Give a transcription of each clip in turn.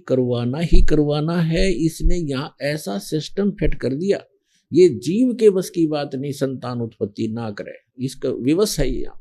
करवाना ही करवाना है। इसने यहाँ ऐसा सिस्टम फिट कर दिया, ये जीव के बस की बात नहीं संतान उत्पत्ति ना करे, इसका विवश है यहाँ।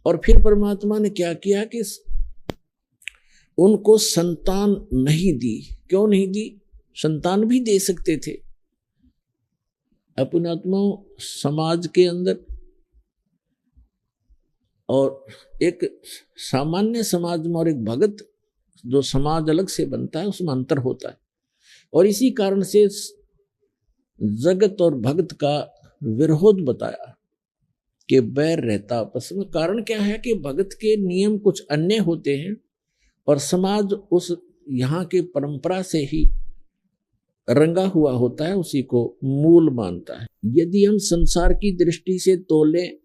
और फिर परमात्मा ने क्या किया कि उनको संतान नहीं दी। क्यों नहीं दी? संतान भी दे सकते थे। अपनात्मा समाज के अंदर और एक सामान्य समाज में और एक भगत जो समाज अलग से बनता है उसमें अंतर होता है। और इसी कारण से जगत और भगत का विरोध बताया कि बैर रहता आपस में। कारण क्या है कि भगत के नियम कुछ अन्य होते हैं और समाज उस यहाँ की परंपरा से ही रंगा हुआ होता है, उसी को मूल मानता है। यदि हम संसार की दृष्टि से तोलें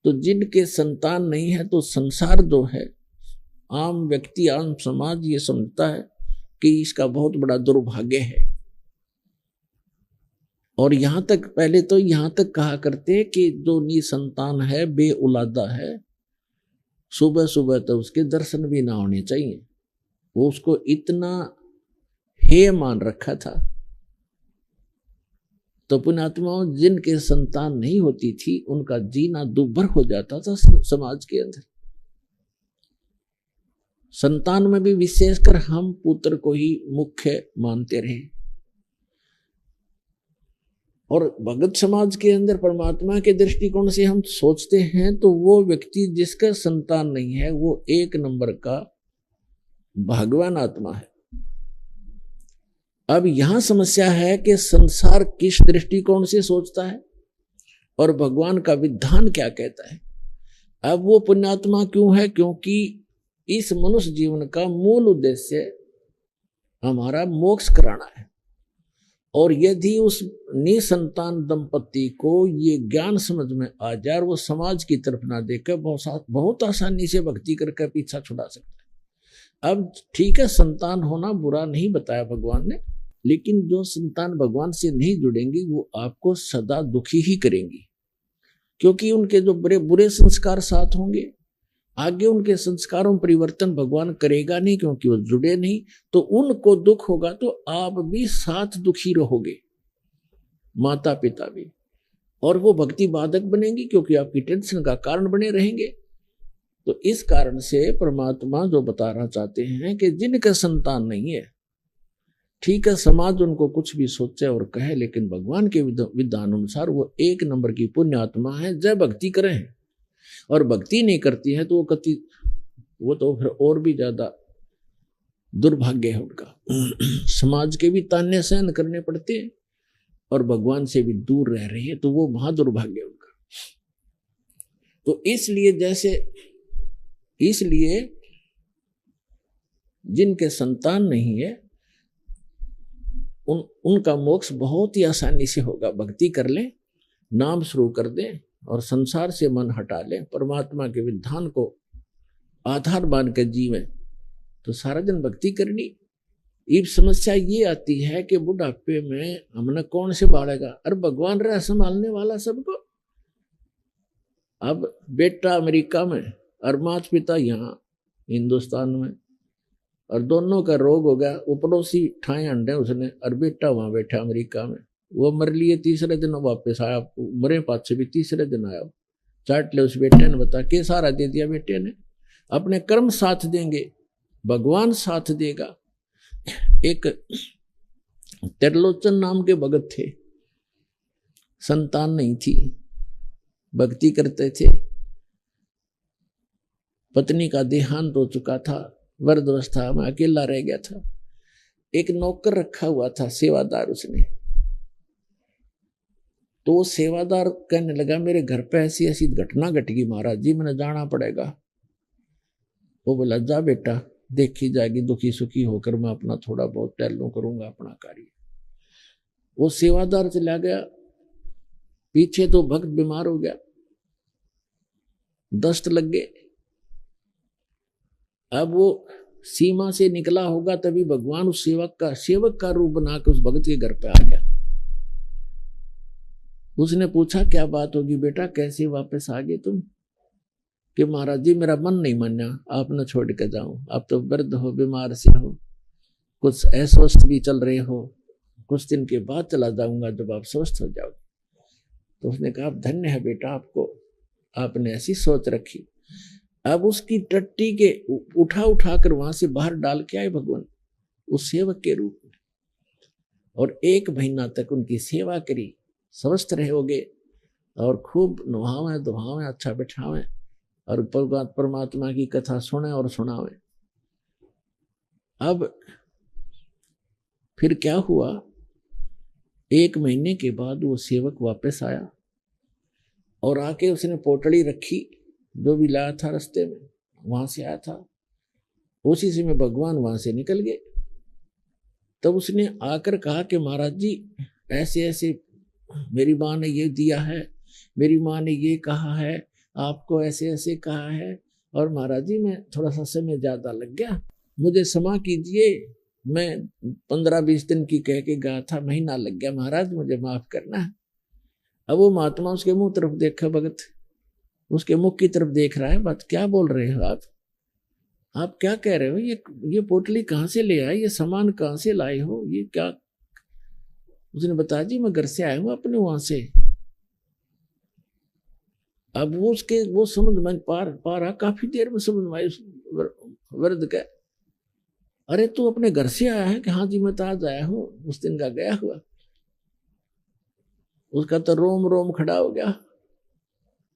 तो जिनके संतान नहीं है तो संसार जो है, आम व्यक्ति आम समाज ये समझता है कि इसका बहुत बड़ा दुर्भाग्य है। और यहाँ तक पहले तो यहाँ तक कहा करते कि जो निसंतान है, बे औलादा है, सुबह सुबह तो उसके दर्शन भी ना होने चाहिए। वो उसको इतना हेय मान रखा था। तो पुण्यात्माओं जिनके संतान नहीं होती थी उनका जीना दुर्भर हो जाता था समाज के अंदर। संतान में भी विशेषकर हम पुत्र को ही मुख्य मानते रहे। और भगत समाज के अंदर परमात्मा के दृष्टिकोण से हम सोचते हैं तो वो व्यक्ति जिसका संतान नहीं है वो एक नंबर का भगवान आत्मा है। अब यहां समस्या है कि संसार किस दृष्टिकोण से सोचता है और भगवान का विधान क्या कहता है। अब वो पुण्यात्मा क्यों है? क्योंकि इस मनुष्य जीवन का मूल उद्देश्य हमारा मोक्ष कराना है। और यदि उस निसंतान दंपति को ये ज्ञान समझ में आ जाए और वो समाज की तरफ ना देकर बहुत आसानी से भक्ति करके पीछा छुड़ा सकता है। अब ठीक है, संतान होना बुरा नहीं बताया भगवान ने, लेकिन जो संतान भगवान से नहीं जुड़ेंगी वो आपको सदा दुखी ही करेंगी, क्योंकि उनके जो बुरे बुरे संस्कार साथ होंगे। आगे उनके संस्कारों में परिवर्तन भगवान करेगा नहीं, क्योंकि वो जुड़े नहीं। तो उनको दुख होगा तो आप भी साथ दुखी रहोगे, माता पिता भी, और वो भक्ति बाधक बनेंगी क्योंकि आपकी टेंशन का कारण बने रहेंगे। तो इस कारण से परमात्मा जो बताना चाहते हैं कि जिनका संतान नहीं है, ठीक है समाज उनको कुछ भी सोचे और कहे, लेकिन भगवान के विधान अनुसार वो एक नंबर की पुण्य आत्मा है। जय भक्ति करें, और भक्ति नहीं करती है तो वो तो फिर और भी ज्यादा दुर्भाग्य है उनका। समाज के भी ताने सहन करने पड़ते हैं और भगवान से भी दूर रह रही है, तो वो महा दुर्भाग्य है उनका। तो इसलिए जिनके संतान नहीं है उनका मोक्ष बहुत ही आसानी से होगा। भक्ति कर लें, नाम शुरू कर दें और संसार से मन हटा लें, परमात्मा के विधान को आधार मान कर जीवें, तो सारा दिन भक्ति करनी। अब समस्या ये आती है कि बुढ़ापे में हमने कौन से बाढ़ेगा? अरे भगवान रहा संभालने वाला सबको। अब बेटा अमेरिका में और माता पिता यहाँ हिंदुस्तान में, और दोनों का रोग हो गया। वो पड़ोसी ठाए अंडे उसने, और बेटा वहां बैठा अमेरिका में। वो मर लिए, तीसरे दिन वापस आया, मरे पाछे भी तीसरे दिन आया। चाट ले उस बेटे ने, बता के सारा दे दिया बेटे ने। अपने कर्म साथ देंगे, भगवान साथ देगा। एक त्रिलोचन नाम के भगत थे, संतान नहीं थी, भक्ति करते थे। पत्नी का देहांत हो चुका था, वृद्धावस्था में अकेला रह गया था। एक नौकर रखा हुआ था, सेवादार उसने। तो वो सेवादार कहने लगा मेरे घर पे ऐसी ऐसी घटना घट गई महाराज जी, मैंने जाना पड़ेगा। वो बोला जा बेटा, देखी जाएगी, दुखी सुखी होकर मैं अपना थोड़ा बहुत टहलूं करूंगा अपना कार्य। वो सेवादार चला गया, पीछे तो भक्त बीमार हो गया, दस्त लग गए। अब वो सीमा से निकला होगा तभी भगवान उस सेवक का रूप बनाकर उस भक्त के घर पे आ गया। उसने पूछा क्या बात होगी बेटा, कैसे वापस आ गए तुम? कि महाराज जी मेरा मन नहीं माना, आप न छोड़ के जाऊं, आप तो वृद्ध हो, बीमार से हो, कुछ अस्वस्थ भी चल रहे हो, कुछ दिन के बाद चला जाऊंगा जब आप स्वस्थ हो जाओ। तो उसने कहा धन्य है बेटा आपको, आपने ऐसी सोच रखी। अब उसकी टट्टी के उठा कर वहां से बाहर डाल के आए भगवान उस सेवक के रूप में, और 1 महीना तक उनकी सेवा करी। स्वस्थ रहोगे और खूब नुहावें दुहावें, अच्छा बिठावें और परमात्मा की कथा सुने और सुनावें। अब फिर क्या हुआ, 1 महीने के बाद वो सेवक वापस आया और आके उसने पोटली रखी जो भी लाया था रास्ते में, वहां से आया था। उसी से में भगवान वहां से निकल गए। तब उसने आकर कहा कि महाराज जी ऐसे ऐसे मेरी माँ ने ये दिया है, मेरी माँ ने ये कहा है, आपको ऐसे ऐसे कहा है, और महाराज जी मैं थोड़ा सा समय ज्यादा लग गया, मुझे क्षमा कीजिए, मैं 15-20 दिन की कह के गया था, महीना लग गया महाराज, मुझे माफ करना है। अब वो महात्मा उसके मुंह तरफ देखा, भगत उसके मुख की तरफ देख रहा है। बात क्या बोल रहे हो आप क्या कह रहे हो, ये पोटली कहाँ से ले आए, ये सामान कहाँ से लाए हो, ये क्या? उसने बताया जी मैं घर से आया हूं अपने वहां से। अब वो समझ में पा रहा, काफी देर में समझ में आई वृद्ध का, अरे तू अपने घर से आया है? कि हाँ जी मैं तो आज आया हूँ, उस दिन का गया हुआ। उसका तो रोम रोम खड़ा हो गया,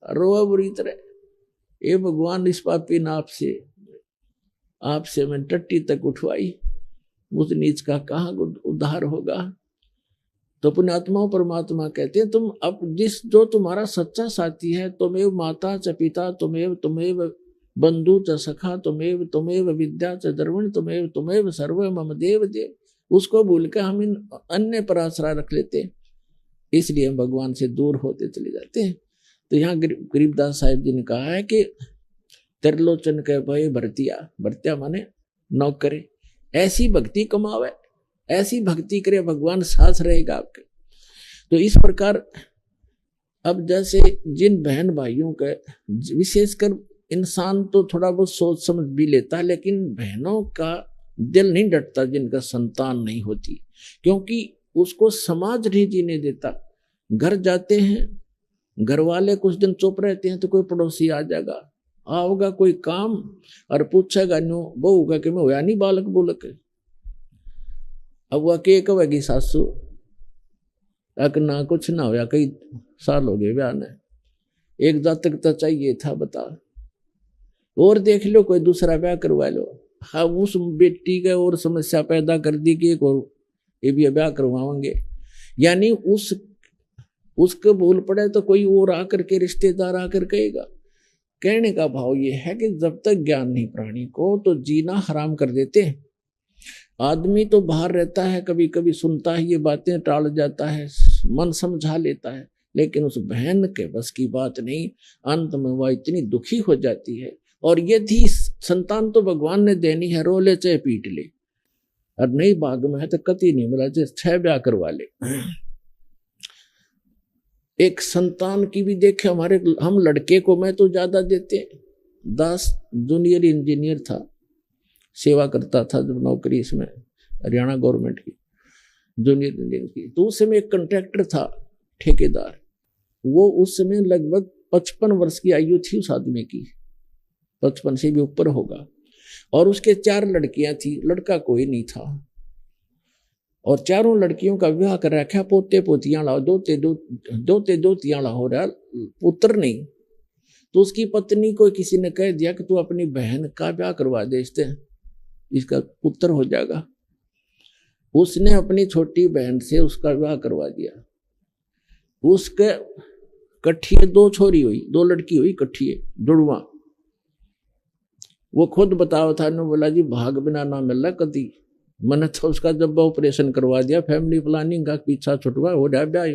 रोआ बुरी तरह, ये भगवान इस पापी नाप से आपसे मैं टट्टी तक उठवाई, उस नीच का कहाँ उद्धार होगा। तो पुण्यात्माओं परमात्मा कहते हैं तुम अब जो तुम्हारा सच्चा साथी है, तुमेव माता च पिता, तुमेव बंधु च सखा, तुमेव विद्या च द्रविण, तुमेव सर्व मम देव देव, उसको भूल के हम इन अन्य पर आश्रय रख लेते हैं, इसलिए हम भगवान से दूर होते चले जाते हैं। तो यहाँ गरीबदास साहिब जी ने कहा है कि त्रिलोचन के भय भरतिया माने नौकरे, ऐसी भक्ति कमावे, ऐसी भक्ति करे, भगवान साथ रहेगा आपके। तो इस प्रकार अब जैसे जिन बहन भाइयों के, विशेषकर इंसान तो थोड़ा बहुत सोच समझ भी लेता है, लेकिन बहनों का दिल नहीं डटता जिनका संतान नहीं होती, क्योंकि उसको समाज नहीं जीने देता। घर जाते हैं, घर वाले कुछ दिन चुप रहते हैं तो कोई पड़ोसी आ जाएगा, आओगा कोई काम और पूछेगा न्यू बहू का कि मैं होया नहीं बालक बोलक। अब वह के कहेगी सासू अक ना कुछ ना होया, कई साल हो गए ब्याह ने, एक जातक तो चाहिए था बता, और देख लो कोई दूसरा ब्याह करवा लो। हाँ उस बेटी का और समस्या पैदा कर दी कि एक और ये भी ब्याह करवाएंगे, यानी उसको भूल पड़े तो कोई और आकर के रिश्तेदार आकर कहेगा। कहने का भाव ये है कि जब तक ज्ञान नहीं प्राणी को तो जीना हराम कर देते हैं। आदमी तो बाहर रहता है, कभी कभी सुनता है ये बातें, टाल जाता है, मन समझा लेता है, लेकिन उस बहन के बस की बात नहीं, अंत में वह इतनी दुखी हो जाती है। और यदि संतान तो भगवान ने देनी है, रो ले चाहे पीट ले, और नहीं भाग में है तो कति नहीं मिला, चाहे 6 ब्याह करवा ले। एक संतान की भी देखे हम लड़के को मैं तो ज्यादा देते। दास जूनियर इंजीनियर था, सेवा करता था जब नौकरी इसमें हरियाणा गवर्नमेंट की जूनियर इंजीनियर की, तो उस समय एक कॉन्ट्रैक्टर था ठेकेदार, वो उस समय लगभग 55 वर्ष की आयु थी उस आदमी की, 55 से भी ऊपर होगा, और उसके 4 लड़कियां थी, लड़का कोई नहीं था, और चारों लड़कियों का विवाह कर रखा, पोते पोतियां ला, दोते दोतियां ला हो रहा, पुत्र नहीं। तो उसकी पत्नी को किसी ने कह दिया कि तू अपनी बहन का ब्याह करवा दे, इसका पुत्र हो जाएगा। उसने अपनी छोटी बहन से उसका विवाह करवा दिया। उसके कट्ठिए 2 छोरी हुई, 2 लड़की हुई कट्ठिए जुड़वा। वो खुद बताओ था, ने बोला जी भाग बिना ना मिला कदी, मैंने तो उसका जब ऑपरेशन करवा दिया, फैमिली प्लानिंग का पीछा छुटवा हो जाए ब्याह,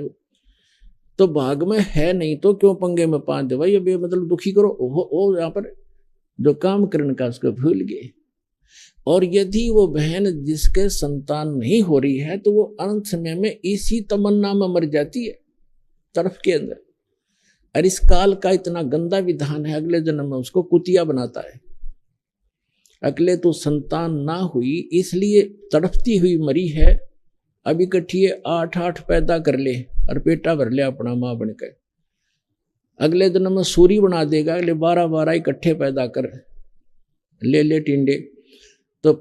तो भाग में है नहीं तो क्यों पंगे में पांच दे भाई, अभी मतलब दुखी करो वो यहाँ पर जो काम करने का उसको भूल गए। और यदि वो बहन जिसके संतान नहीं हो रही है तो वो अंत समय में इसी तमन्ना में मर जाती है तरफ के अंदर। और इस काल का इतना गंदा विधान है, अगले जन्म में उसको कुतिया बनाता है। अगले तो संतान ना हुई इसलिए तड़पती हुई मरी है। अब इकट्ठी 8-8 पैदा कर ले और पेटा भर ले अपना माँ बनकर। अगले दिन में सूरी बना देगा, अगले 12-12 इकट्ठे पैदा कर ले टिंडे। तो